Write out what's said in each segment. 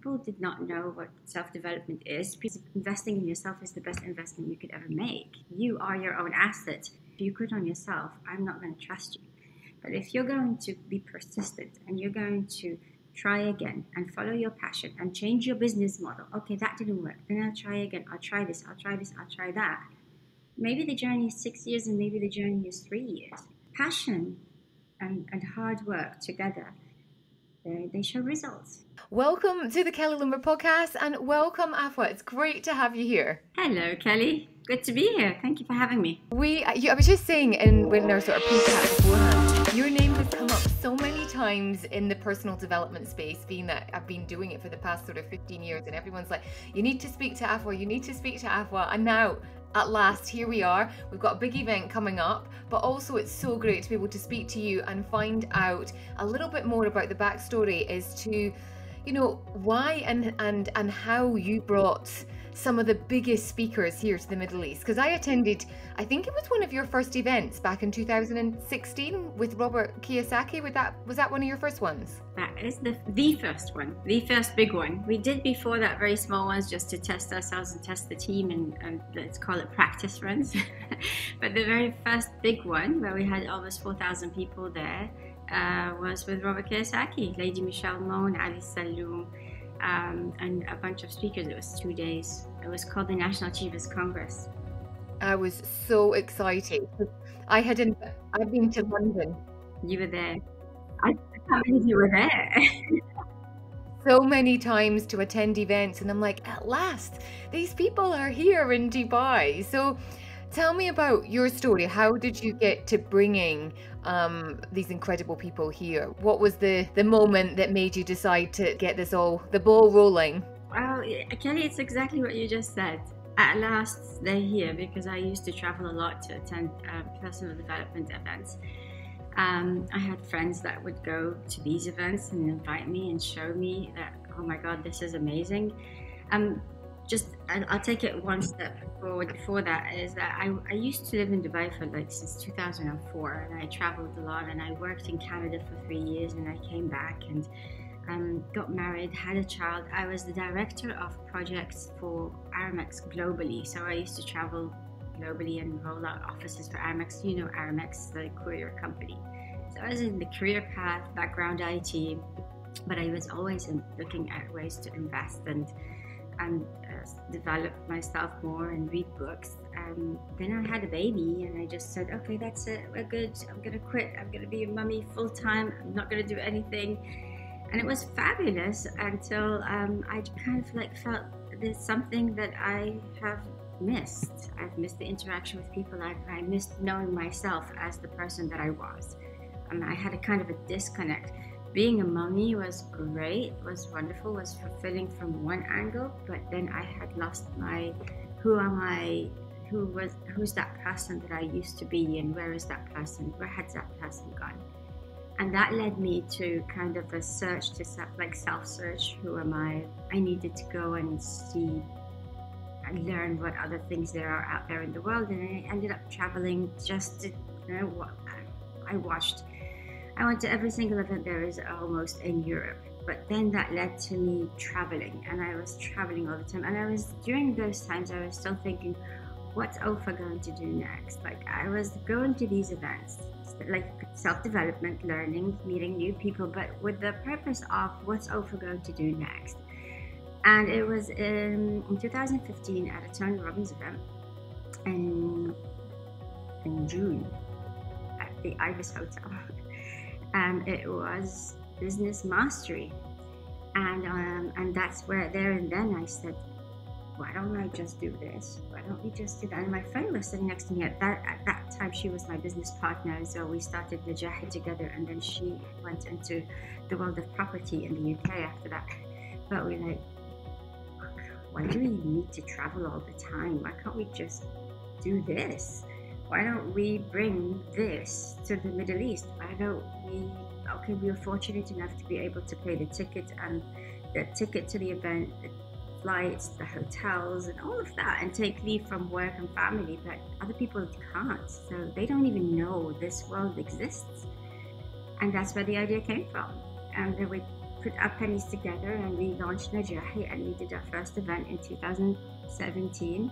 people did not know what self-development is. Because investing in yourself is the best investment you could ever make. You are your own asset. If you quit on yourself, I'm not going to trust you. But if you're going to be persistent and you're going to try again and follow your passion and change your business model, okay, that didn't work, then I'll try again, I'll try this, I'll try this, I'll try that. Maybe the journey is 6 years and maybe the journey is 3 years. Passion and hard work together, they show results. Welcome to the Kelly Lumber podcast, and welcome, Awfa. It's great to have you here. Hello, Kelly. Good to be here. Thank you for having me. I was just saying when our sort of pre-chat beforehand, your name has come up so many times in the personal development space, being that I've been doing it for the past sort of 15 years, and everyone's like, you need to speak to Awfa, you need to speak to Awfa, and now at last, here we are. We've got a big event coming up, but also it's so great to be able to speak to you and find out a little bit more about the backstory as to, you know, why and how you brought some of the biggest speakers here to the Middle East. Because I attended, I think it was one of your first events back in 2016 with Robert Kiyosaki. Was that one of your first ones? That is the first one, the first big one. We did before that very small ones just to test ourselves and test the team and let's call it practice runs. But the very first big one, where we had almost 4,000 people there, was with Robert Kiyosaki, Lady Michelle Mon, Ali Saloum, and a bunch of speakers. It was 2 days. It was called the National Achievers Congress. I was so excited. I've been to London. You were there. I can't believe you were there. So many times to attend events, and I'm like, at last, these people are here in Dubai. So tell me about your story. How did you get to bringing these incredible people here? What was the moment that made you decide to get the ball rolling? Well, Kelly, it's exactly what you just said. At last, they're here, because I used to travel a lot to attend personal development events. I had friends that would go to these events and invite me and show me that, oh my God, this is amazing. I'll take it one step forward. Before that is that I used to live in Dubai for since 2004, and I traveled a lot, and I worked in Canada for 3 years, and I came back and got married, had a child. I was the director of projects for Aramex globally, so I used to travel globally and roll out offices for Aramex. You know Aramex, the courier company. So I was in the career path, background IT, but I was always looking at ways to invest and develop myself more and read books. Then I had a baby, and I just said, okay, that's it, we're good, I'm gonna quit, I'm gonna be a mummy full time, I'm not gonna do anything. And it was fabulous until I kind of felt there's something that I have missed. I've missed the interaction with people. I missed knowing myself as the person that I was. I had a kind of a disconnect. Being a mummy was great, was wonderful, was fulfilling from one angle, but then I had lost my who am I, who's that person that I used to be, and where is that person, where has that person gone? And that led me to kind of a search to self-search. Who am I? I needed to go and see and learn what other things there are out there in the world, and I ended up traveling just to, I went to every single event there is almost in Europe. But then that led to me traveling, and I was traveling all the time. And during those times, I was still thinking, what's Awfa going to do next? I was going to these events, self-development, learning, meeting new people, but with the purpose of what's Awfa going to do next? And it was in 2015 at a Tony Robbins event in June at the Ibis Hotel. And it was business mastery. And that's where there and then I said, why don't I just do this? Why don't we just do that? And my friend was sitting next to me at that time. She was my business partner, so we started Najahi together, and then she went into the world of property in the UK after that. But we're like, why do we need to travel all the time? Why can't we just do this? Why don't we bring this to the Middle East? Why don't we were fortunate enough to be able to pay the ticket to the event, the flights, the hotels, and all of that, and take leave from work and family, but other people can't, so they don't even know this world exists. And that's where the idea came from. And then we put our pennies together and we launched Najahi, and we did our first event in 2017.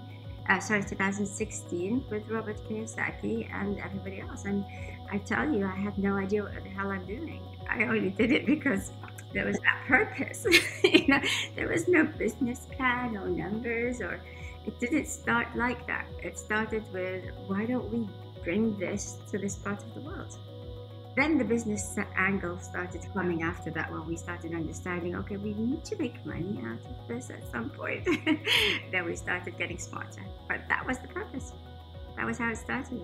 2016 with Robert Kiyosaki and everybody else. And I tell you, I had no idea what the hell I'm doing. I only did it because there was that purpose. There was no business plan or numbers, or it didn't start like that. It started with, why don't we bring this to this part of the world? Then the business angle started coming after that, when we started understanding, okay, we need to make money out of this at some point. Then we started getting smarter. But that was the purpose. That was how it started.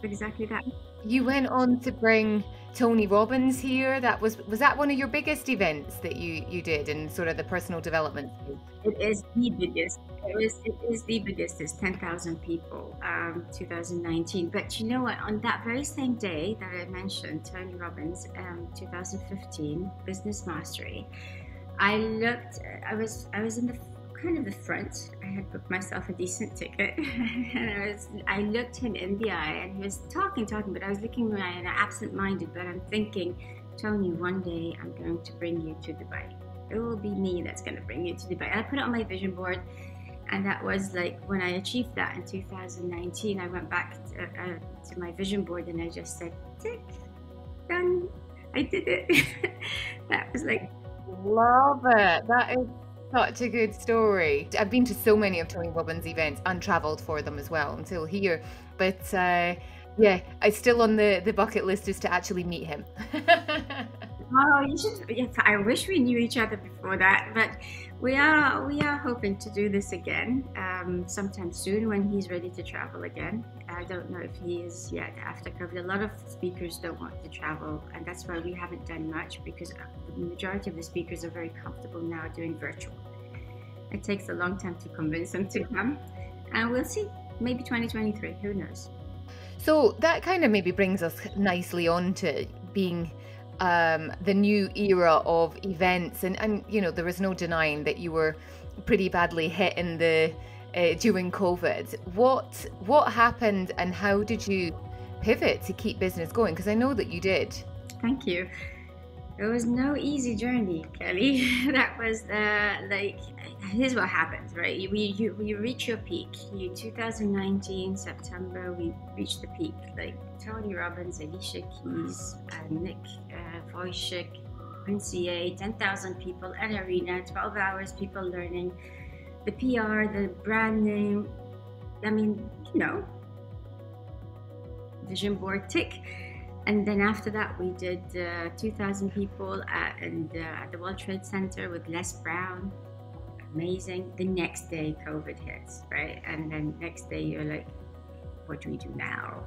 Exactly that. You went on to bring Tony Robbins here. Was that one of your biggest events that you did in sort of the personal development space? It is the biggest. It is the biggest. It's 10,000 people, 2019. But you know what? On that very same day that I mentioned, Tony Robbins, 2015, Business Mastery, I was in the kind of the front. I had booked myself a decent ticket, and I looked him in the eye, and he was talking, but I was looking around and absent-minded, but I'm thinking, Tony, one day I'm going to bring you to Dubai. It will be me that's going to bring you to Dubai. And I put it on my vision board, and that was like when I achieved that in 2019. I went back to my vision board and I just said, tick, done. I did it. That was like, love it. That is such a good story. I've been to so many of Tony Robbins' events and travelled for them as well until here. But yeah, it's still on the bucket list is to actually meet him. Oh, you should. I wish we knew each other before that, but we are hoping to do this again sometime soon when he's ready to travel again. I don't know if he is yet after COVID. A lot of speakers don't want to travel, and that's why we haven't done much, because the majority of the speakers are very comfortable now doing virtual. It takes a long time to convince them to come, and we'll see. Maybe 2023. Who knows? So that kind of maybe brings us nicely on to being the new era of events, and you know, there was no denying that you were pretty badly hit in the during COVID. What happened, and how did you pivot to keep business going? Because I know that you did. Thank you. It was no easy journey, Kelly. That was here's what happened, right? You reach your peak. 2019 September, we reached the peak. Like Tony Robbins, Alicia Keys, Nick Wojcik, Quincy A, 10,000 people, an arena, 12 hours, people learning, the PR, the brand name. I mean, you know, vision board tick. And then after that, we did 2,000 people at the World Trade Center with Les Brown. Amazing. The next day, COVID hits, right? And then next day, you're like, what do we do now?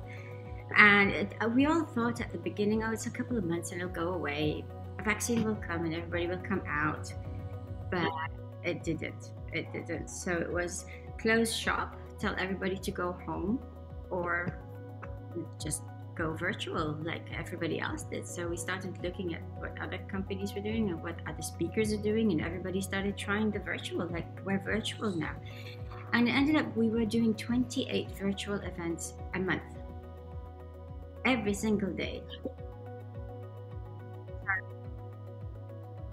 And we all thought at the beginning, oh, it's a couple of months and it'll go away. A vaccine will come and everybody will come out. But it didn't. It didn't. So it was close shop, tell everybody to go home, or just go virtual like everybody else did. So we started looking at what other companies were doing and what other speakers are doing, and everybody started trying the virtual, like we're virtual now. And it ended up we were doing 28 virtual events a month, every single day.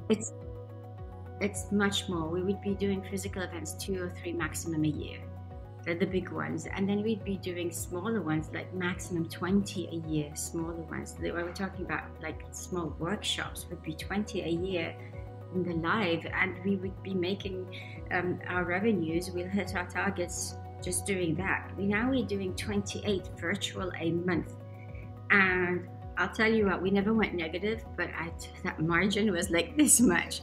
It's much more. We would be doing physical events 2 or 3 maximum a year. They're the big ones, and then we'd be doing smaller ones, like maximum 20 a year. Smaller ones, when we're talking about like small workshops, would be 20 a year in the live, and we would be making our revenues. We'll hit our targets just doing that. Now we're doing 28 virtual a month, and I'll tell you what, we never went negative, but that margin was like this much.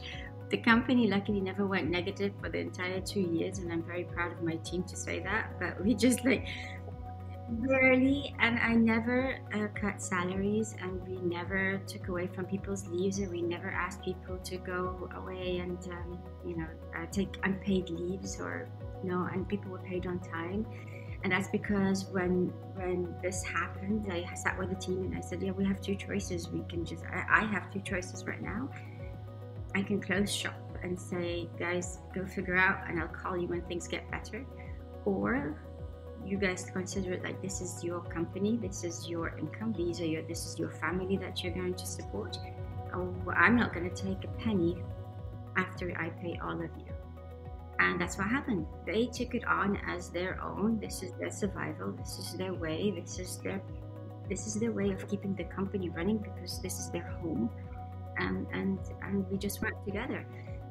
The company luckily never went negative for the entire 2 years, and I'm very proud of my team to say that, but we just like barely, and I never cut salaries, and we never took away from people's leaves, and we never asked people to go away and take unpaid leaves, or and people were paid on time. And that's because when this happened, I sat with the team and I said, yeah, we have 2 choices. I have 2 choices right now. I can close shop and say, guys, go figure out, and I'll call you when things get better. Or you guys consider it like this is your company, this is your income, this is your family that you're going to support. oh, I'm not going to take a penny after I pay all of you. And that's what happened. They took it on as their own. This is their survival. This is their way. This is their way of keeping the company running, because this is their home. And we just worked together.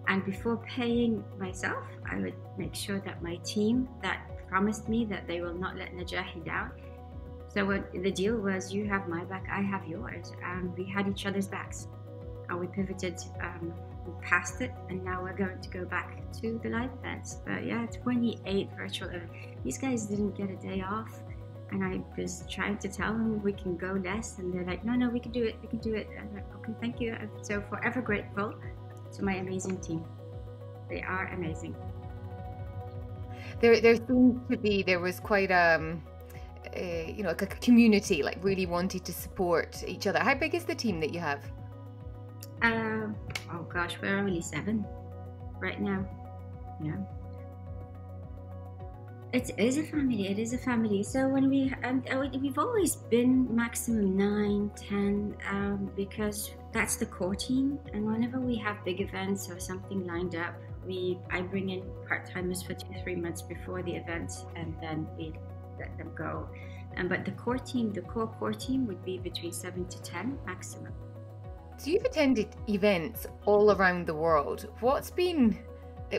And before paying myself, I would make sure that my team that promised me that they will not let Najahi down. So what the deal was, you have my back, I have yours, and we had each other's backs. And we pivoted, we passed it, and now we're going to go back to the live events. But yeah, 28 virtual events. These guys didn't get a day off, and I was trying to tell them we can go less, and they're like, no, we can do it, we can do it. And I'm like, okay, thank you. I'm so forever grateful to my amazing team. They are amazing. There seems to be, there was quite you know, like a community, like really wanted to support each other. How big is the team that you have? Oh gosh, we're only 7 right now. Yeah. It is a family. It is a family. So when we've always been maximum 9, 10, because that's the core team. And whenever we have big events or something lined up, I bring in part-timers for 2-3 months before the event, and then we let them go. But the core team, the core team would be between 7 to 10 maximum. So you've attended events all around the world. What's been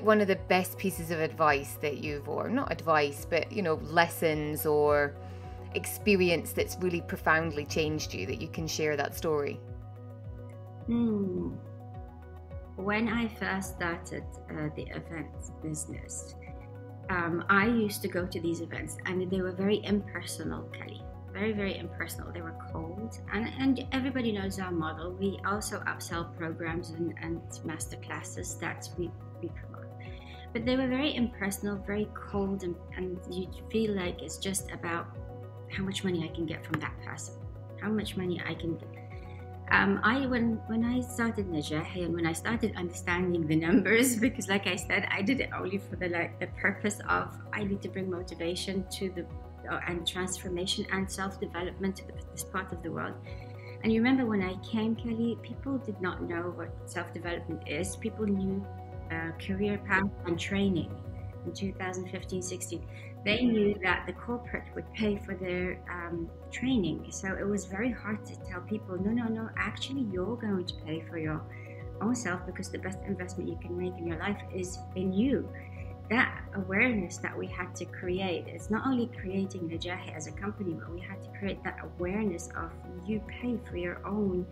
one of the best pieces of advice that you've, or not advice, but, you know, lessons or experience that's really profoundly changed you, that you can share that story? When I first started the events business, I used to go to these events, and they were very impersonal, Kelly. Very, very impersonal. They were cold, and everybody knows our model. We also upsell programs and master classes that we promote. But they were very impersonal, very cold, and you feel like it's just about how much money I can get from that person, how much money I can get. When I started Najahi, and when I started understanding the numbers, because like I said, I did it only for the purpose of I need to bring motivation to and transformation and self-development to this part of the world. And you remember when I came, Kelly, people did not know what self-development is. People knew career path and training in 2015-16. They knew that the corporate would pay for their training. So it was very hard to tell people, no, actually you're going to pay for your own self, because the best investment you can make in your life is in you. That awareness that we had to create, it's not only creating Najahi as a company, but we had to create that awareness of you pay for your own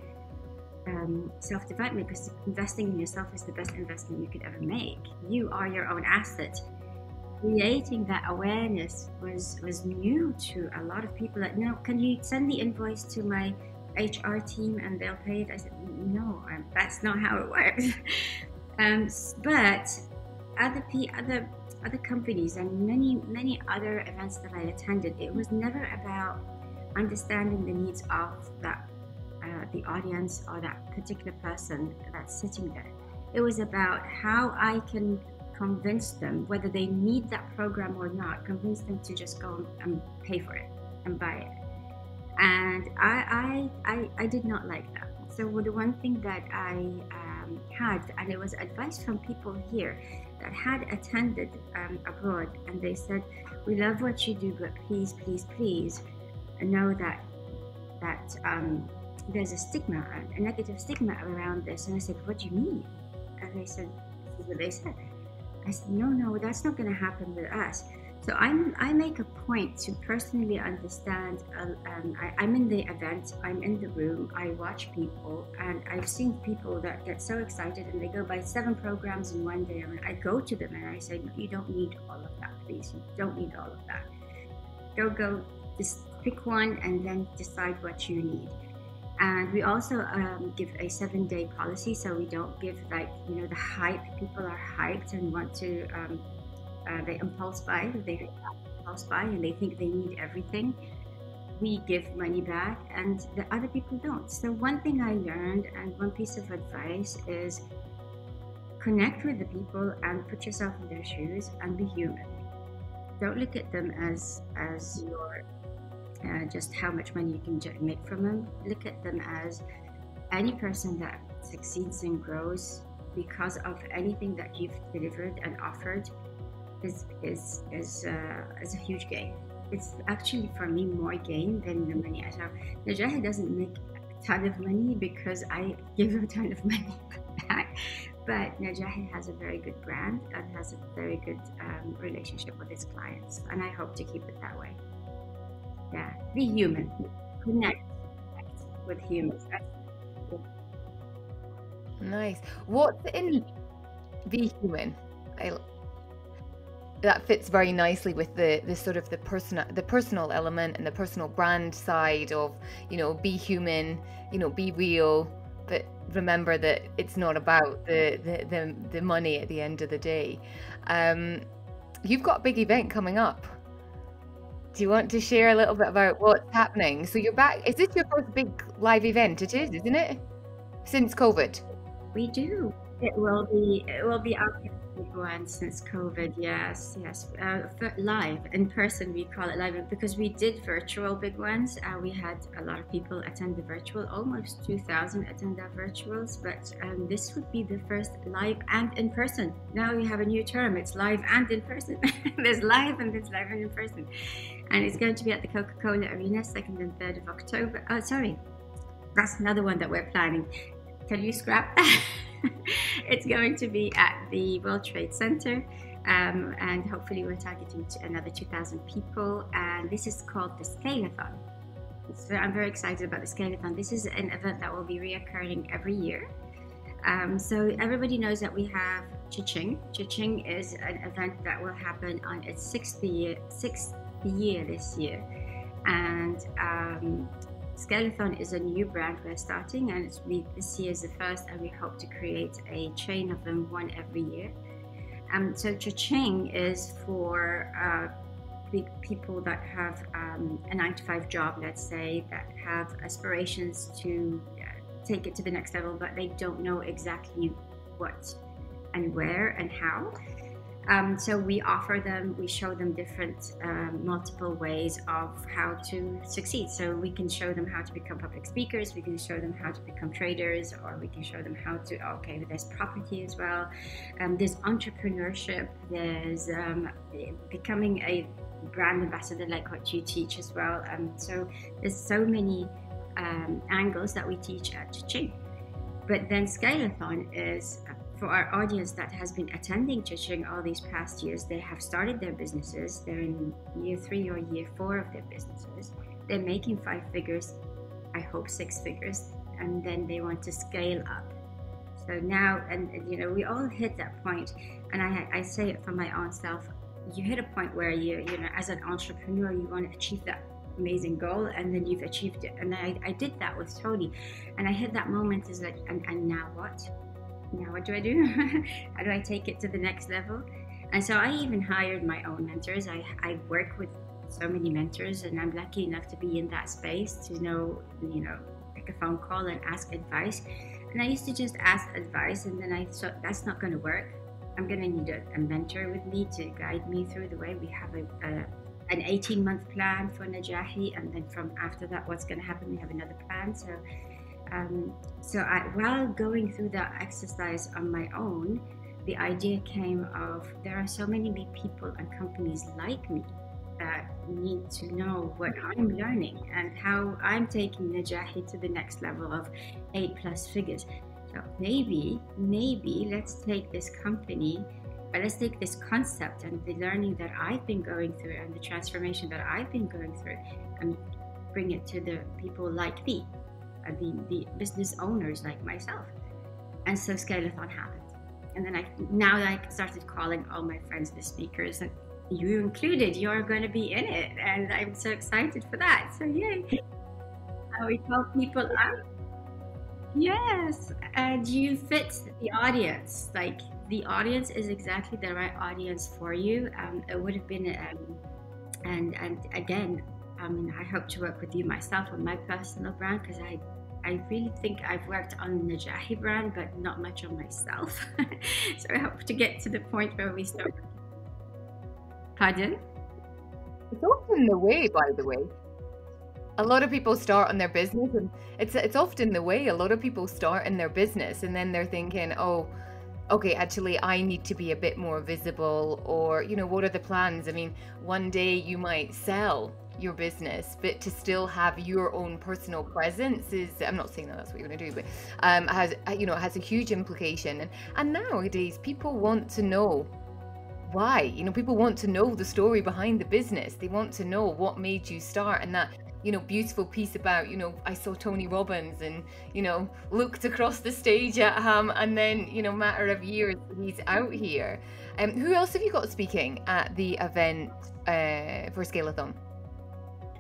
self-development, because investing in yourself is the best investment you could ever make. You are your own asset. Creating that awareness was new to a lot of people. Like, no, can you send the invoice to my HR team and they'll pay it? I said, no, that's not how it works. But other companies and many other events that I attended, it was never about understanding the needs of that the audience or that particular person that's sitting there. It was about how I can convince them, whether they need that program or not, convince them to just go and pay for it and buy it. And I did not like that. So the one thing that I had, and it was advice from people here that had attended abroad, and they said, we love what you do, but please know that there's a stigma, a negative stigma around this. And I said, what do you mean? And they said, this is what they said. I said, no, that's not going to happen with us. So I make a point to personally understand. I'm in the event, I'm in the room, I watch people, and I've seen people that get so excited and they go buy 7 programs in one day. I go to them and I say, no, you don't need all of that, please. You don't need all of that. Go, just pick one and then decide what you need. And we also give a 7-day policy, so we don't give the hype. People are hyped and want to, they impulse buy, and they think they need everything. We give money back, and the other people don't. So one thing I learned, and one piece of advice is connect with the people and put yourself in their shoes and be human. Don't look at them as your just how much money you can make from them. Look at them as any person that succeeds and grows because of anything that you've delivered and offered is a huge gain. It's actually for me more gain than the money. So Najahi doesn't make a ton of money because I give a ton of money back, but Najahi has a very good brand and has a very good relationship with its clients, and I hope to keep it that way. Yeah, be human, connect with humans. Nice. What's in Be Human? That fits very nicely with the sort of the personal element and the personal brand side of, you know, be human, you know, be real, but remember that it's not about the money at the end of the day. You've got a big event coming up. Do you want to share a little bit about what's happening? So you're back. Is this your first big live event? It is, isn't it? Since COVID. We do. It will be our big one since COVID. Yes. Live in person, we call it live because we did virtual big ones. We had a lot of people attend the virtual, almost 2,000 attend our virtuals. But this would be the first live and in person. Now we have a new term. It's live and in person. There's live and there's live and in person, and it's going to be at the Coca-Cola Arena, 2nd and 3rd of October. Oh, sorry, that's another one that we're planning. Can you scrap that? It's going to be at the World Trade Center, and hopefully we're targeting another 2,000 people, and this is called the Scaleathon. So I'm very excited about the Scaleathon. This is an event that will be reoccurring every year. So everybody knows that we have Chiching. Chiching is an event that will happen on its sixth year this year, and Scaleathon is a new brand we're starting, and this year is the first, and we hope to create a chain of them, one every year. So Chiching is for people that have a 9-to-5 job, let's say, that have aspirations to take it to the next level, but they don't know exactly what and where and how. So we offer them, we show them different multiple ways of how to succeed. So we can show them how to become public speakers, we can show them how to become traders, or we can show them how to, there's property as well, there's entrepreneurship, there's becoming a brand ambassador like what you teach as well. So there's so many angles that we teach at Chiching. But then Scaleathon is for our audience that has been attending Chiching all these past years. They have started their businesses, they're in year 3 or year 4 of their businesses, they're making 5 figures, I hope 6 figures, and then they want to scale up. So now, and you know, we all hit that point, and I say it for my own self, you hit a point where you know, as an entrepreneur, you want to achieve that amazing goal, and then you've achieved it. And I did that with Tony, and I hit that moment, is like, and now what? Now what do I do? How do I take it to the next level? And so I even hired my own mentors. I work with so many mentors, and I'm lucky enough to be in that space to know, you know, pick a phone call and ask advice. And I used to just ask advice, and then I thought, that's not going to work. I'm going to need a mentor with me to guide me through the way. We have an 18-month plan for Najahi, and then from after that, what's going to happen, we have another plan. So while going through that exercise on my own, the idea came of, there are so many people and companies like me that need to know what I'm learning and how I'm taking Najahi to the next level of 8+ figures. So maybe let's take this company, let's take this concept and the learning that I've been going through and the transformation that I've been going through, and bring it to the people like me, the business owners like myself. And so Scaleathon happened. And then I started calling all my friends, the speakers, and you included, you're going to be in it. And I'm so excited for that. So yay. We call people out. Yes. And you fit the audience. Like, the audience is exactly the right audience for you. It would have been, and again, I mean, I hope to work with you myself on my personal brand, because I really think I've worked on the Najahi brand, but not much on myself. So I hope to get to the point where we start. Pardon? It's often the way, by the way. A lot of people start on their business, and it's often the way. A lot of people start in their business and then they're thinking, oh, okay, actually I need to be a bit more visible, or what are the plans? I mean, one day you might sell your business, but to still have your own personal presence is, I'm not saying that that's what you're going to do, but has it has a huge implication. And nowadays people want to know why. People want to know the story behind the business. They want to know what made you start. And that beautiful piece about I saw Tony Robbins and looked across the stage at him, and then matter of years he's out here. Who else have you got speaking at the event for Scaleathon?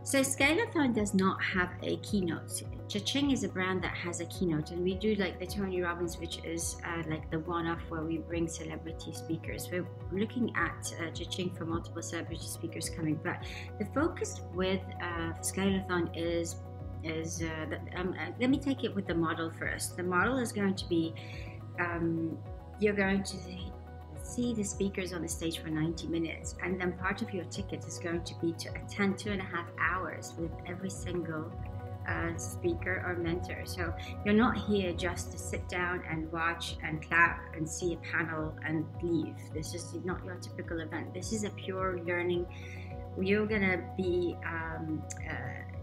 So Scaleathon does not have a keynote. Cha-Ching is a brand that has a keynote, and we do like the Tony Robbins, which is like the one-off where we bring celebrity speakers. We're looking at Cha-Ching for multiple celebrity speakers coming, but the focus with Scaleathon is let me take it with the model first. The model is going to be you're going to see the speakers on the stage for 90 minutes, and then part of your ticket is going to be to attend 2.5 hours with every single speaker or mentor. So you're not here just to sit down and watch and clap and see a panel and leave. This is not your typical event. This is a pure learning. You're gonna be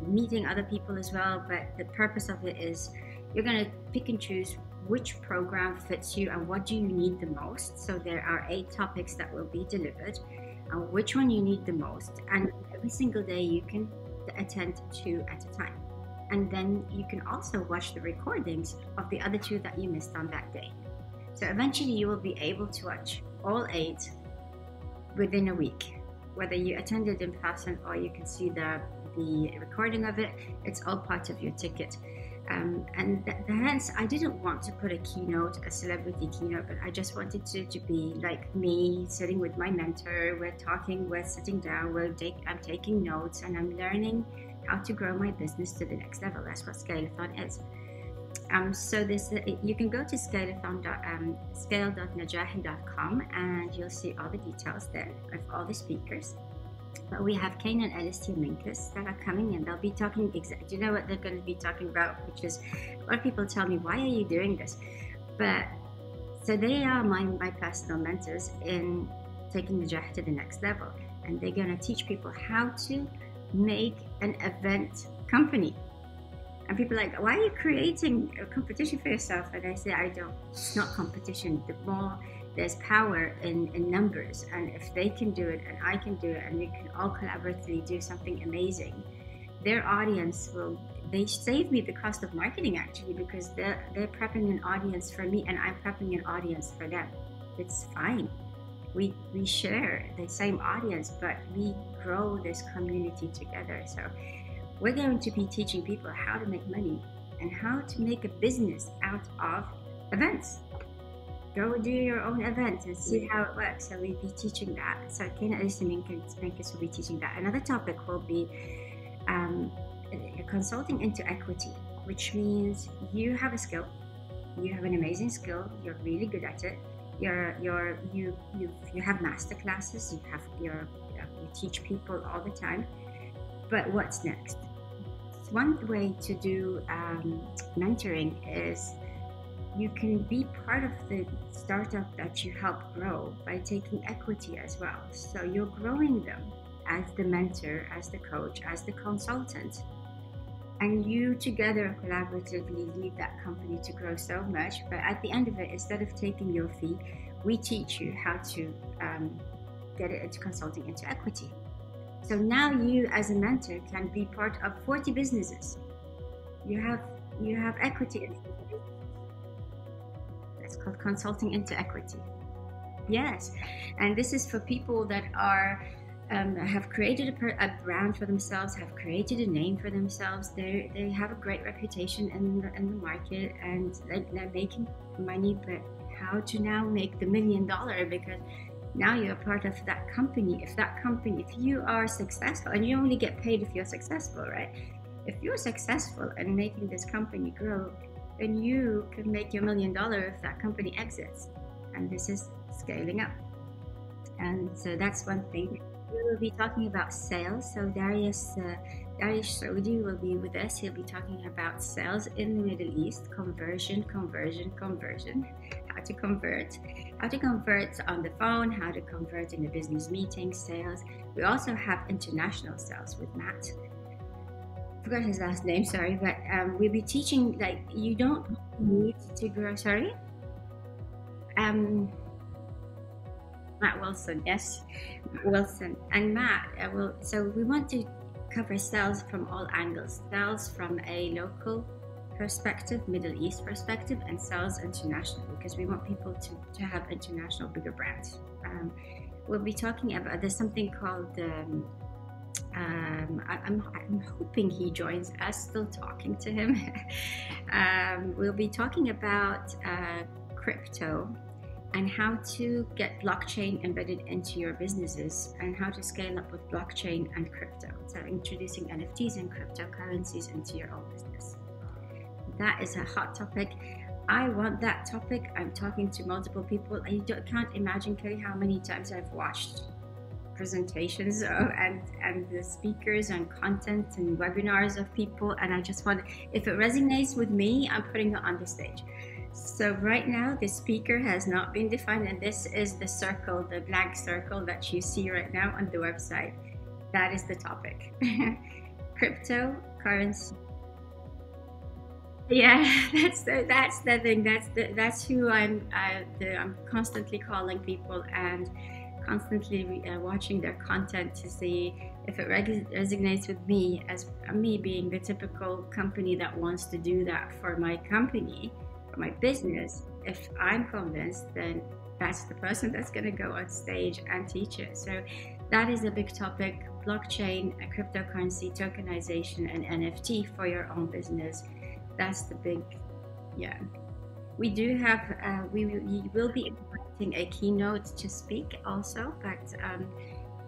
meeting other people as well, but the purpose of it is you're gonna pick and choose which program fits you and what do you need the most. So there are 8 topics that will be delivered, and which one you need the most, and every single day you can attend 2 at a time, and then you can also watch the recordings of the other 2 that you missed on that day. So eventually you will be able to watch all 8 within a week, whether you attended in person or you can see the recording of it. It's all part of your ticket. And hence I didn't want to put a keynote, a celebrity keynote, but I just wanted to be like me, sitting with my mentor. We're talking, we're sitting down, I'm taking notes, and I'm learning how to grow my business to the next level. That's what Scaleathon is. So this you can go to scale.najahi.com and you'll see all the details there of all the speakers. But we have Kane and Alicia Keys that are coming in. They'll be talking do you know what they're going to be talking about? Which is, a lot of people tell me, why are you doing this? But so they are my personal mentors in taking Najahi to the next level, and they're going to teach people how to make an event company. And people are like, why are you creating a competition for yourself? And I say, it's not competition. The more there's power in numbers, and if they can do it and I can do it and we can all collaboratively do something amazing, their audience they save me the cost of marketing actually, because they're prepping an audience for me and I'm prepping an audience for them. It's fine. We share the same audience, but we grow this community together. So we're going to be teaching people how to make money and how to make a business out of events. Go do your own event and see how it works. So we'll be teaching that. So Kane and Alicia Keys will be teaching that. Another topic will be consulting into equity, which means you have a skill, you have an amazing skill, you're really good at it. You have master classes, you teach people all the time. But what's next? One way to do mentoring is you can be part of the startup that you help grow by taking equity as well. So you're growing them as the mentor, as the coach, as the consultant. And you together collaboratively lead that company to grow so much. But at the end of it, instead of taking your fee, we teach you how to get it into consulting into equity. So now you as a mentor can be part of 40 businesses. You have equity. It's called consulting into equity. Yes, and this is for people that are have created a brand for themselves, have created a name for themselves. They have a great reputation in the market, and they're making money. But how to now make the $1 million? Because now you're part of that company. If you are successful, and you only get paid if you're successful, right? If you're successful and making this company grow, then you can make your $1 million if that company exits. And this is scaling up. And so that's one thing. we will be talking about sales. So Darius Saudi will be with us. He'll be talking about sales in the Middle East, conversion, how to convert on the phone, how to convert in a business meeting, sales. We also have international sales with Matt. I forgot his last name, sorry, but we'll be teaching, like, you don't need to grow, sorry? Matt Wilson, yes, Wilson. And Matt so we want to cover sales from all angles, sales from a local perspective, Middle East perspective, and sales international, because we want people to have international bigger brands. We'll be talking about, there's something called, I'm hoping he joins us, still talking to him. We'll be talking about crypto and how to get blockchain embedded into your businesses and how to scale up with blockchain and crypto. So introducing NFTs and cryptocurrencies into your own business. That is a hot topic. I want that topic. I'm talking to multiple people. I can't imagine, Kelly, how many times I've watched presentations and the speakers and content and webinars of people, and I just want, if it resonates with me, I'm putting it on the stage. So right now the speaker has not been defined, and this is the circle, the blank circle that you see right now on the website. That is the topic. Cryptocurrency. Yeah, that's the thing. That's who I'm constantly calling people and constantly watching their content to see if it resonates with me, as me being the typical company that wants to do that for my company, for my business. If I'm convinced, then that's the person that's going to go on stage and teach it. So that is a big topic: blockchain, cryptocurrency, tokenization, and NFT for your own business. That's the big, yeah. We do have, we will be inviting a keynote to speak also, but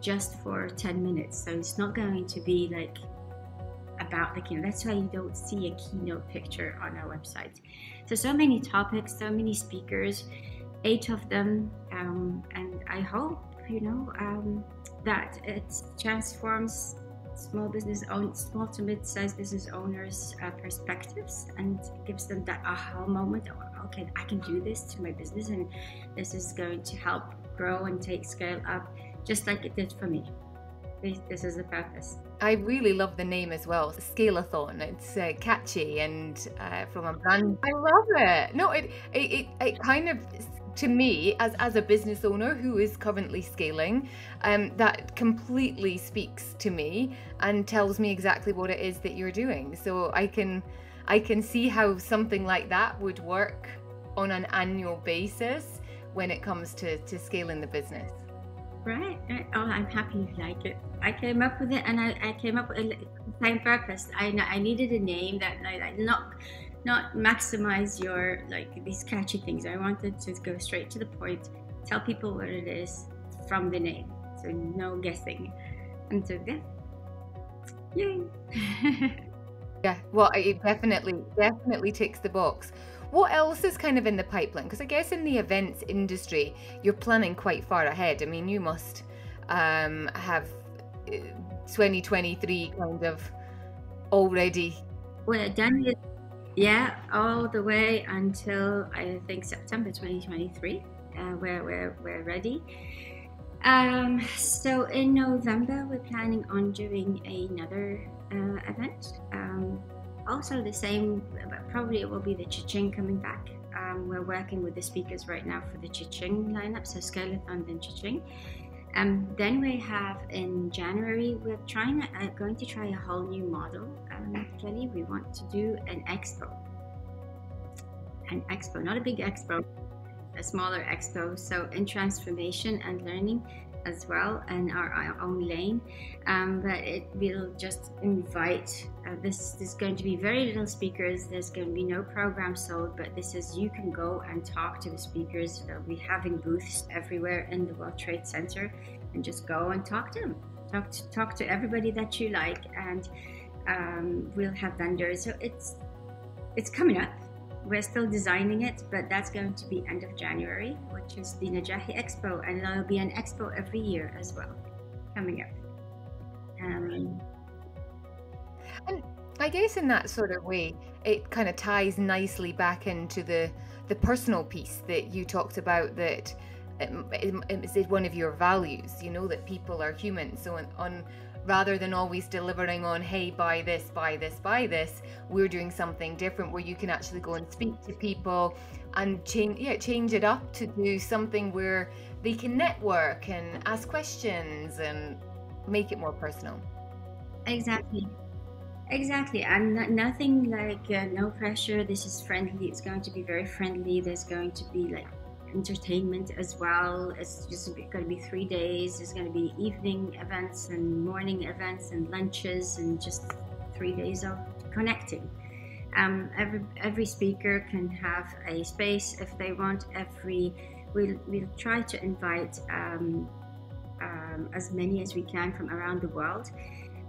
just for 10 minutes. So it's not going to be like about the keynote. That's why you don't see a keynote picture on our website. So many topics, so many speakers, 8 of them. And I hope, that it transforms small to mid-sized business owners' perspectives and gives them that aha moment. Okay, I can do this to my business, and this is going to help grow and scale up, just like it did for me. This is the purpose. I really love the name as well, Scaleathon. It's catchy and from a brand. I love it. No, it kind of, to me, as a business owner who is currently scaling, that completely speaks to me and tells me exactly what it is that you're doing. So I can see how something like that would work on an annual basis when it comes to scaling the business. Right. Oh, I'm happy you like it. I came up with it, and I came up with the same purpose. I needed a name that not maximize your, like, these catchy things. I wanted to go straight to the point, tell people what it is from the name, so no guessing. And so yeah, yay. Yeah, well, it definitely ticks the box. What else is kind of in the pipeline? Because I guess in the events industry, you're planning quite far ahead. I mean, you must have 2023 kind of already. We're done with, yeah, all the way until I think September 2023. We're ready. So in November, we're planning on doing another event. Also the same, but probably it will be the Cha-Ching coming back. We're working with the speakers right now for the Cha-Ching lineup, so Scaleathon, then Cha-Ching. Then we have in January, we're going to try a whole new model. Kelly, we want to do an expo, not a big expo, a smaller expo. So in transformation and learning as well, and our own lane, but it will just invite, this is going to be very little speakers, there's going to be no program sold, but this is, you can go and talk to the speakers. They'll be having booths everywhere in the World Trade Center, and just go and talk to them, talk to everybody that you like, and we'll have vendors. So it's coming up. We're still designing it, but that's going to be end of January, which is the Najahi Expo, and there'll be an expo every year as well. coming up. Um, And I guess in that sort of way, it kind of ties nicely back into the personal piece that you talked about, that is one of your values, you know, that people are human. So on rather than always delivering on, hey, buy this, buy this, buy this, we're doing something different where you can actually go and speak to people and change it up to do something where they can network and ask questions and make it more personal. exactly. Exactly, and nothing like no pressure. This is friendly. It's going to be very friendly. There's going to be like entertainment as well. It's just going to be 3 days. There's going to be evening events and morning events and lunches and just 3 days of connecting. Every speaker can have a space if they want. We'll try to invite as many as we can from around the world.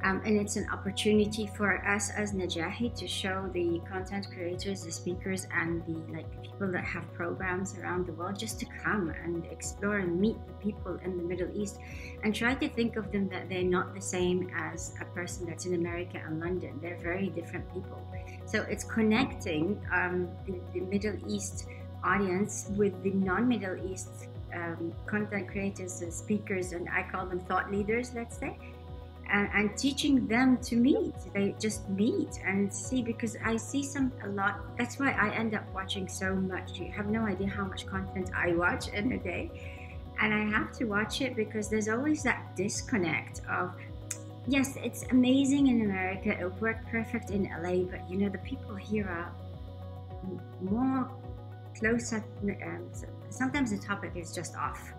And it's an opportunity for us as Najahi to show the content creators, the speakers, and the people that have programs around the world just to come and explore and meet the people in the Middle East, and try to think of them that they're not the same as a person that's in America and London. They're very different people. So it's connecting the Middle East audience with the non-Middle East content creators and speakers, and I call them thought leaders, let's say. And teaching them to meet. They just meet and see, because I see a lot. That's why I end up watching so much. You have no idea how much content I watch in a day. And I have to watch it because there's always that disconnect of, yes, it's amazing in America, it worked perfect in LA, but you know, the people here are more close up. Sometimes the topic is just off.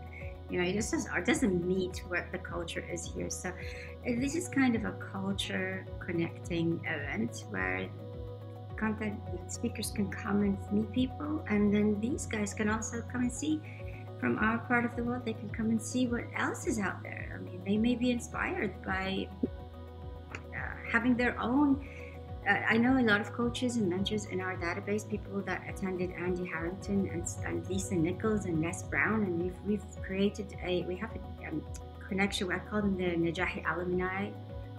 You know, it doesn't meet what the culture is here. So this is kind of a culture connecting event where content speakers can come and meet people, and then these guys can also come and see from our part of the world. They can come and see what else is out there. I mean, they may be inspired by having their own. I know a lot of coaches and mentors in our database, people that attended Andy Harrington and Lisa Nichols and Les Brown, and we've created we have a connection. I call them the Najahi alumni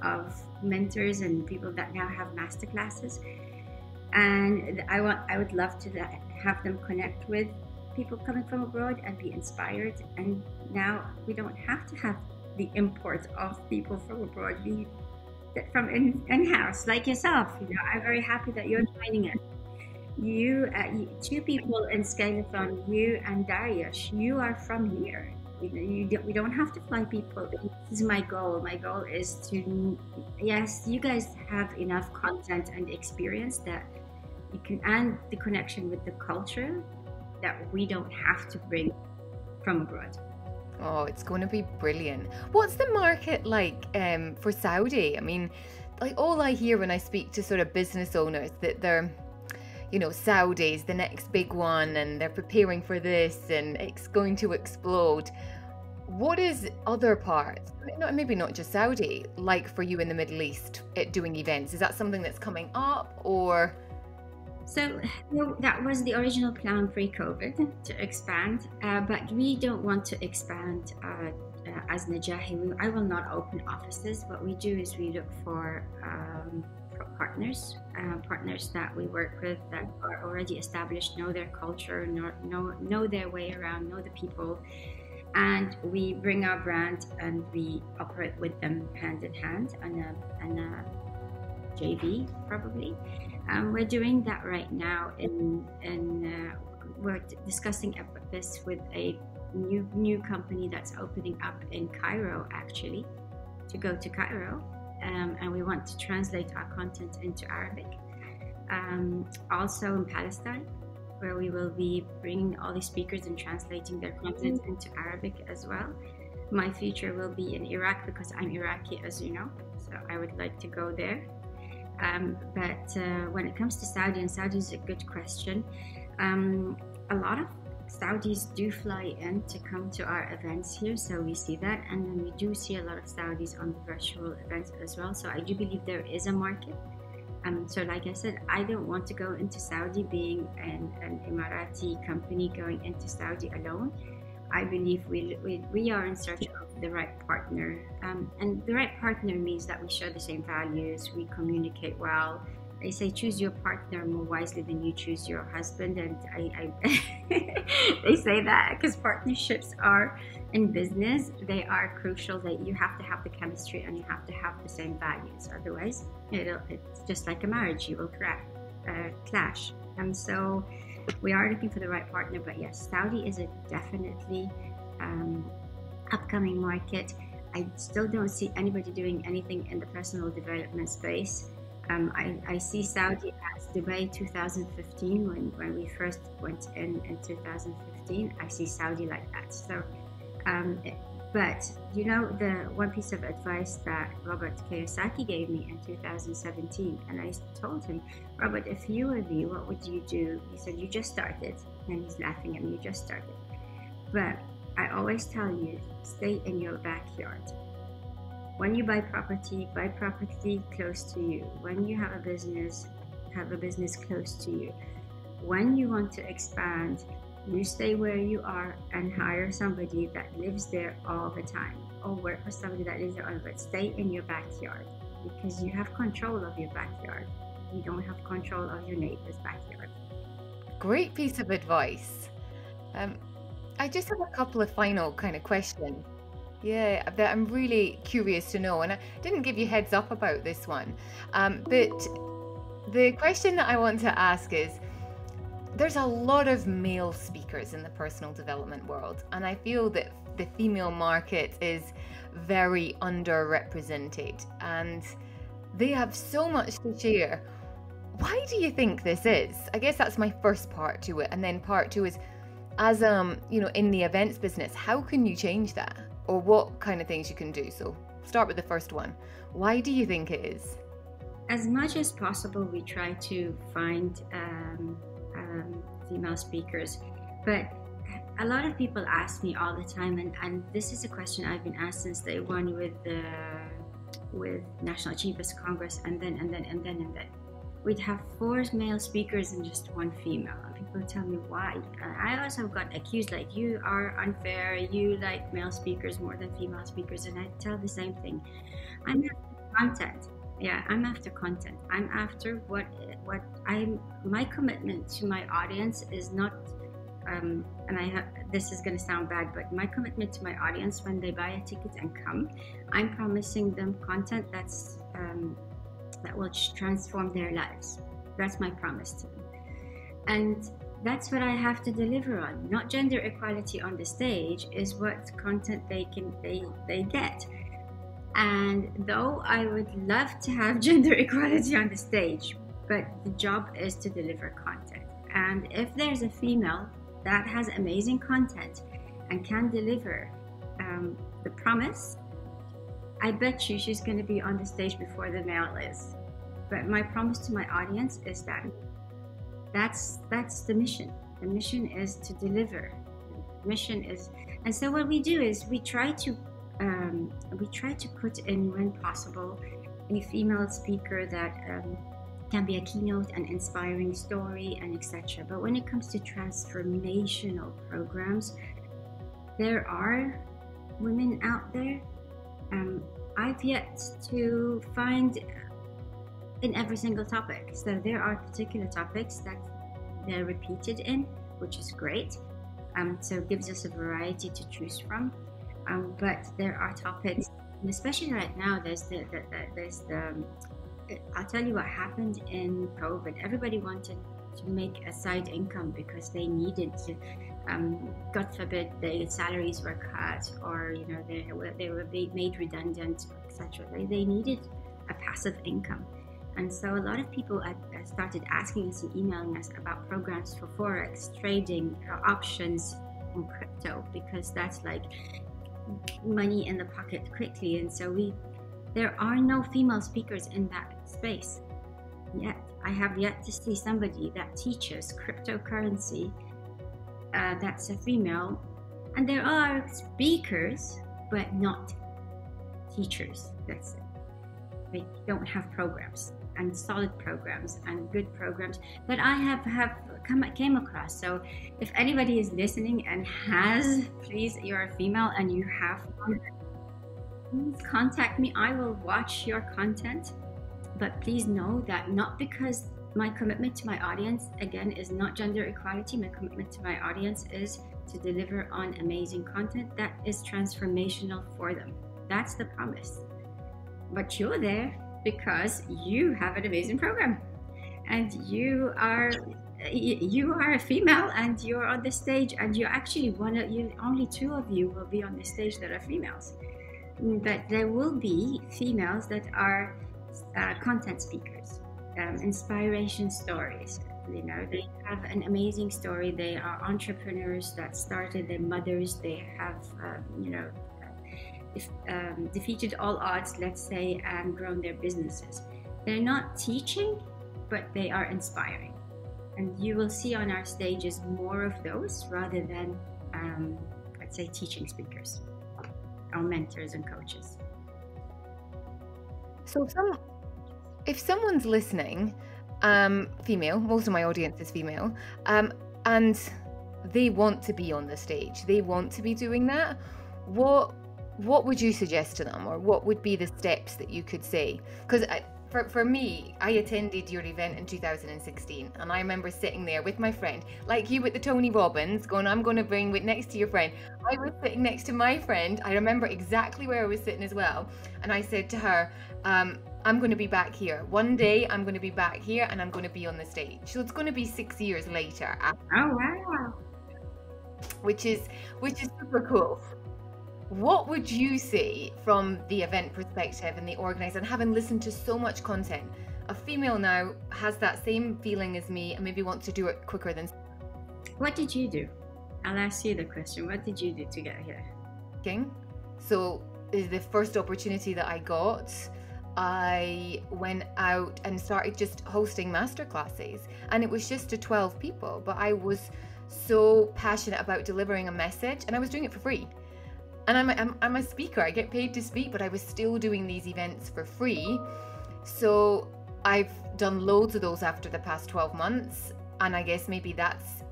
of mentors and people that now have masterclasses. And I would love to have them connect with people coming from abroad and be inspired. And now we don't have to have the import of people from abroad. From in-house, like yourself. You know, I'm very happy that you're joining it. You, two people in Scaleathon, you and Darius, you are from here. We don't have to fly people. This is my goal. My goal is to, yes, you guys have enough content and experience that you can, and the connection with the culture that we don't have to bring from abroad. Oh, it's going to be brilliant. What's the market like for Saudi? I mean, like all I hear when I speak to sort of business owners, that they're, you know, Saudi's the next big one and they're preparing for this and it's going to explode. What is other parts, maybe not just Saudi, like for you in the Middle East at doing events? Is that something that's coming up, or? So that was the original plan pre-COVID, to expand, but we don't want to expand as Najahi. I will not open offices. What we do is we look for partners that we work with that are already established, know their culture, know their way around, know the people, and we bring our brand and we operate with them hand in hand on a JV probably. We're doing that right now, we're discussing this with a new company that's opening up in Cairo, actually, to go to Cairo, and we want to translate our content into Arabic. Also in Palestine, where we will be bringing all the speakers and translating their content into Arabic as well. My future will be in Iraq because I'm Iraqi, as you know, so I would like to go there. But when it comes to Saudi, and Saudi is a good question, a lot of Saudis do fly in to come to our events here, so we see that, and then we do see a lot of Saudis on the virtual events as well, so I do believe there is a market. So like I said, I don't want to go into Saudi being an Emirati company going into Saudi alone. I believe we are in search of the right partner. And the right partner means that we share the same values, we communicate well. They say choose your partner more wisely than you choose your husband, and I they say that because partnerships are in business, they are crucial. That you have to have the chemistry and you have to have the same values. Otherwise, it's just like a marriage, you will clash. And so we are looking for the right partner. But yes, Saudi is a definitely upcoming market. I still don't see anybody doing anything in the personal development space. I see Saudi as Dubai 2015 when we first went in 2015. I see Saudi like that. So, but you know, the one piece of advice that Robert Kiyosaki gave me in 2017, and I told him, Robert, if you were me, what would you do? He said, you just started. And he's laughing at me, you just started. But I always tell you, stay in your backyard. When you buy property close to you. When you have a business close to you. When you want to expand, you stay where you are and hire somebody that lives there all the time, or work for somebody that lives there all the time. But stay in your backyard, because you have control of your backyard. You don't have control of your neighbor's backyard. Great piece of advice. I just have a couple of final kind of questions. Yeah, that I'm really curious to know, and I didn't give you heads up about this one. But the question that I want to ask is, there's a lot of male speakers in the personal development world, and I feel that the female market is very underrepresented, and they have so much to share. Why do you think this is? I guess that's my first part to it, and then part two is, as you know, in the events business, how can you change that? Or what kind of things you can do? So start with the first one. Why do you think it is? As much as possible, we try to find female speakers, but a lot of people ask me all the time, and this is a question I've been asked since day one with National Achievers Congress, and then we'd have 4 male speakers and just 1 female. And people tell me why. I also got accused like, you are unfair, you like male speakers more than female speakers, and I tell the same thing. I'm after content. Yeah, I'm after content. I'm after my commitment to my audience is not, and this is going to sound bad, but my commitment to my audience when they buy a ticket and come, I'm promising them content that will transform their lives. That's my promise to them. And that's what I have to deliver on. Not gender equality on the stage, is what content they get. And though I would love to have gender equality on the stage, but the job is to deliver content. And if there's a female that has amazing content and can deliver the promise, I bet you she's going to be on the stage before the male is. But my promise to my audience is that's the mission. The mission is to deliver. The mission is, and so what we do is we try to put in, when possible, a female speaker that can be a keynote, an inspiring story, and etc. But when it comes to transformational programs, there are women out there. I've yet to find in every single topic. So there are particular topics that they're repeated in, which is great. So it gives us a variety to choose from. But there are topics, and especially right now, I'll tell you what happened in COVID. Everybody wanted to make a side income because they needed to, God forbid, their salaries were cut, or they were made redundant, etc. They needed a passive income. And so a lot of people started asking us and emailing us about programs for Forex, trading, options, and crypto, because that's like money in the pocket quickly. And so there are no female speakers in that space yet. I have yet to see somebody that teaches cryptocurrency that's a female. And there are speakers, but not teachers. That's it. They don't have programs, and solid programs, and good programs that I came across. So if anybody is listening and please, you're a female and you have one, please contact me. I will watch your content. But please know that not because my commitment to my audience, again, is not gender equality. My commitment to my audience is to deliver on amazing content that is transformational for them. That's the promise. But you're there because you have an amazing program, and you are a female, and you're on the stage, and you're actually only two of you will be on the stage that are females. But there will be females that are content speakers, inspiration stories. You know, they have an amazing story. They are entrepreneurs that started, their mothers. They have, defeated all odds, let's say, and grown their businesses. They're not teaching, but they are inspiring. And you will see on our stages more of those rather than, let's say, teaching speakers, our mentors and coaches. So if someone's listening, female, most of my audience is female, and they want to be on the stage, they want to be doing that, what would you suggest to them, or what would be the steps that you could say? Because for me, I attended your event in 2016, and I remember sitting there with my friend, like you with the Tony Robbins, going, I'm going to bring with next to your friend. I was sitting next to my friend. I remember exactly where I was sitting as well. And I said to her, I'm going to be back here. One day I'm going to be back here and I'm going to be on the stage. So it's going to be 6 years later. Oh, wow. Which is super cool. What would you say from the event perspective and the organizer, and having listened to so much content? A female now has that same feeling as me and maybe wants to do it quicker than. What did you do? I'll ask you the question. What did you do to get here? So the first opportunity that I got, I went out and started just hosting masterclasses, and it was just to 12 people, but I was so passionate about delivering a message, and I was doing it for free. And I'm a speaker, I get paid to speak, but I was still doing these events for free. So I've done loads of those after the past 12 months. And I guess maybe that's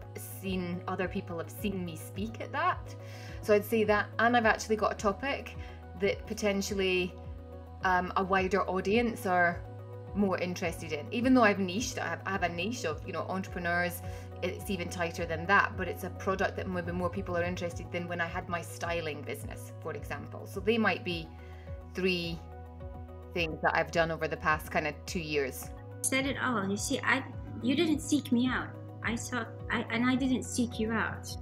seen, other people have seen me speak at that. So I'd say that, and I've actually got a topic that potentially a wider audience are more interested in. Even though I've niched, I have a niche of, entrepreneurs. It's even tighter than that, but it's a product that maybe more people are interested in than when I had my styling business, for example. So they might be 3 things that I've done over the past kind of 2 years. Said it all. You see, you didn't seek me out. I didn't seek you out.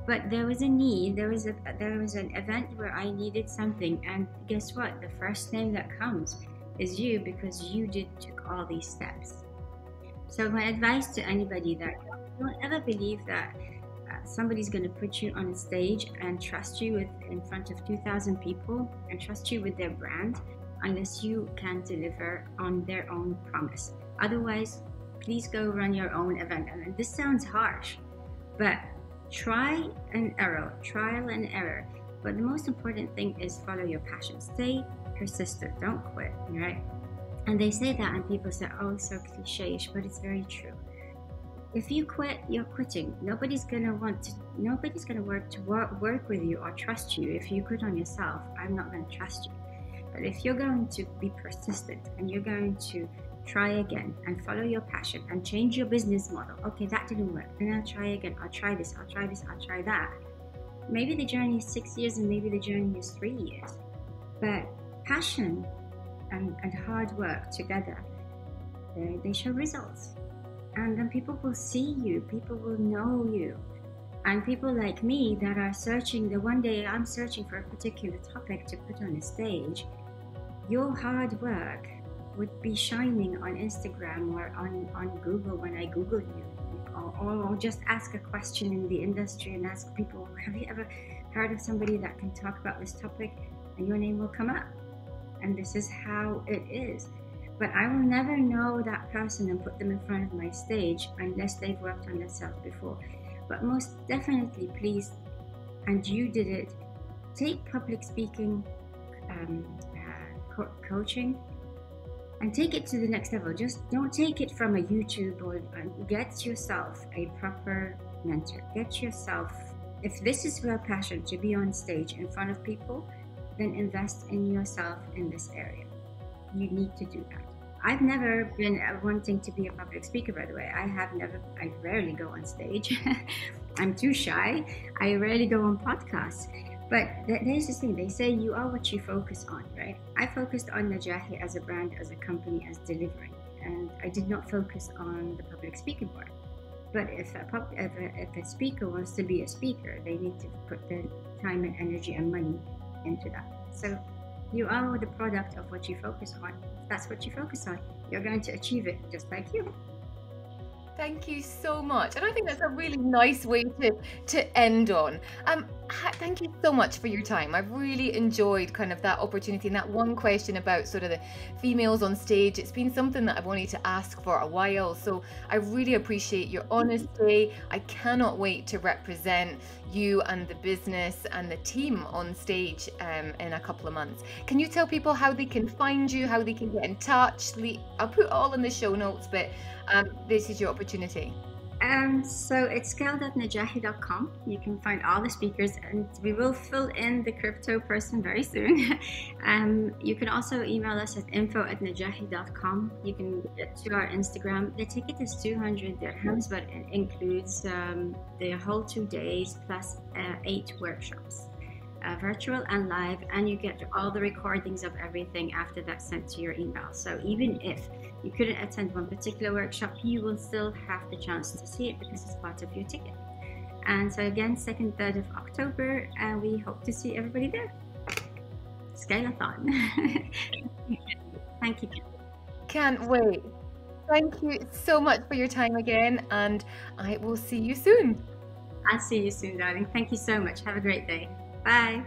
But there was a need. There was an event where I needed something, and guess what? The first name that comes is you, because you took all these steps. So my advice to anybody that don't ever believe that somebody's going to put you on a stage and trust you in front of 2,000 people and trust you with their brand unless you can deliver on their own promise. Otherwise, please go run your own event. And this sounds harsh, but trial and error. But the most important thing is follow your passion. Stay persistent. Don't quit, right? And they say that, and people say, oh, it's so cliche-ish, but it's very true. If you quit, you're quitting. Nobody's gonna work with you or trust you. If you quit on yourself, I'm not gonna trust you. But if you're going to be persistent and you're going to try again and follow your passion and change your business model, okay, that didn't work, then I'll try again. I'll try this, I'll try that. Maybe the journey is 6 years and maybe the journey is 3 years. But passion and hard work together, they show results. And then people will see you, people will know you. And people like me that are searching, one day I'm searching for a particular topic to put on a stage, your hard work would be shining on Instagram or on Google when I Google you. Or just ask a question in the industry and ask people, have you ever heard of somebody that can talk about this topic? And your name will come up. And this is how it is. But I will never know that person and put them in front of my stage unless they've worked on themselves before. But most definitely, please, and you did it, take public speaking coaching and take it to the next level. Just don't take it from a YouTube, or get yourself a proper mentor. Get yourself, if this is your passion, to be on stage in front of people, then invest in yourself in this area. You need to do that. I've never been wanting to be a public speaker, by the way. I rarely go on stage. I'm too shy. I rarely go on podcasts. But there's this thing, they say you are what you focus on, right? I focused on Najahi as a brand, as a company, as delivering. And I did not focus on the public speaking part. But if a speaker wants to be a speaker, they need to put the time and energy and money into that. So you are the product of what you focus on. If that's what you focus on, you're going to achieve it just like you. Thank you so much. And I think that's a really nice way to end on. Thank you so much for your time. I've really enjoyed kind of that opportunity and that one question about sort of the females on stage. It's been something that I've wanted to ask for a while. So I really appreciate your honesty. I cannot wait to represent you and the business and the team on stage in a couple of months. Can you tell people how they can find you, how they can get in touch? I'll put it all in the show notes, but this is your opportunity. So it's scale.najahi.com. You can find all the speakers, and we will fill in the crypto person very soon. You can also email us at info@najahi.com. You can get to our Instagram. The ticket is 200 dirhams, but it includes the whole 2 days plus 8 workshops, virtual and live, and you get all the recordings of everything after that sent to your email. So even if you couldn't attend one particular workshop, you will still have the chance to see it because it's part of your ticket. And so again, 2nd, 3rd of October, and we hope to see everybody there. Scaleathon. Thank you. Can't wait. Thank you so much for your time again, and I will see you soon. I'll see you soon, darling. Thank you so much. Have a great day. Bye.